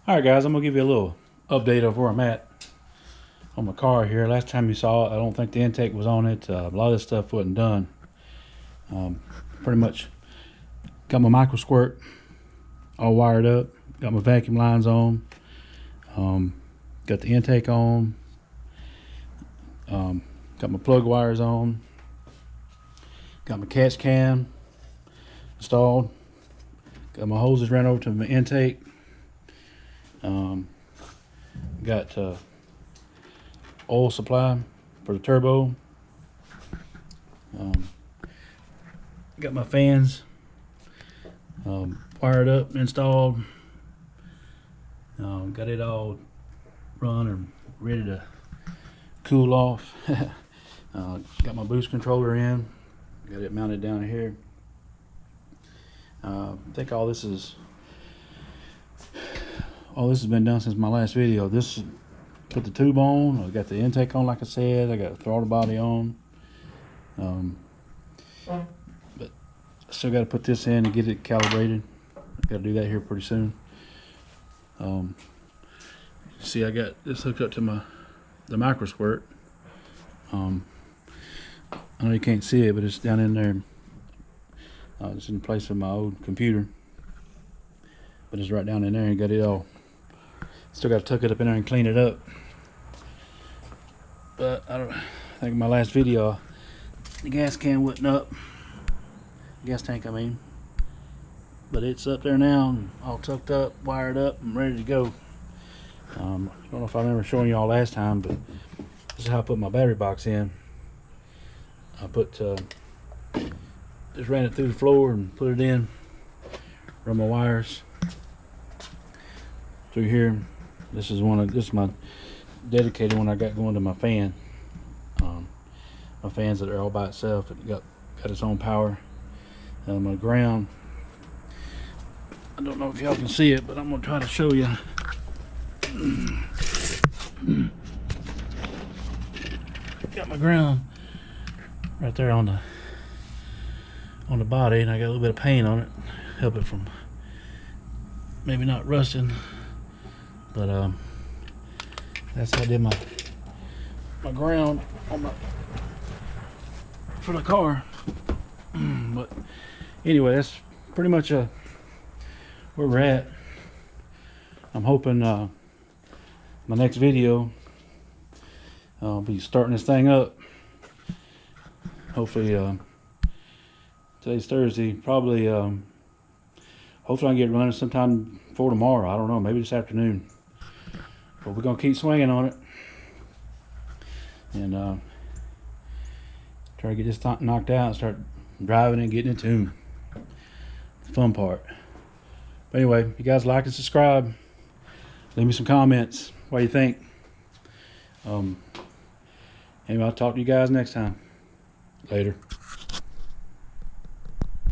Alright guys, I'm going to give you a little update of where I'm at on my car here. Last time you saw it, I don't think the intake was on it. A lot of this stuff wasn't done. Pretty much got my micro squirt all wired up. Got my vacuum lines on. Got the intake on. Got my plug wires on. Got my catch cam installed. Got my hoses ran over to my intake. Got oil supply for the turbo. Got my fans wired up, installed. Got it all run and ready to cool off. Got my boost controller in. Got it mounted down here. I think all this has been done since my last video. This put the tube on. I got the intake on, like I said. I got the throttle body on. But I still got to put this in and get it calibrated. I got to do that here pretty soon. See, I got this hooked up to the micro squirt. I know you can't see it, but it's down in there. It's in place of my old computer, but it's right down in there and got it all. Still got to tuck it up in there and clean it up. But I think in my last video, the gas can wasn't up. Gas tank, I mean. But it's up there now, and all tucked up, wired up, and ready to go. I don't know if I remember showing you all last time, but this is how I put my battery box in. I just ran it through the floor and put it in. Run my wires through here. This is my dedicated one I got going to my fan. My fans that are all by itself. It got its own power. My ground, I don't know if y'all can see it, but I'm gonna try to show you. Got my ground right there on the body, and I got a little bit of paint on it, help it from maybe not rusting. But that's how I did my ground on for the car. But anyway, that's pretty much where we're at. I'm hoping my next video I'll be starting this thing up. Hopefully today's Thursday. Probably hopefully I can get running sometime before tomorrow. I don't know, maybe this afternoon. But we're gonna keep swinging on it and try to get this knocked out and start driving and getting in tune. The fun part. But anyway, you guys like and subscribe. Leave me some comments. What do you think? Anyway, I'll talk to you guys next time. Later.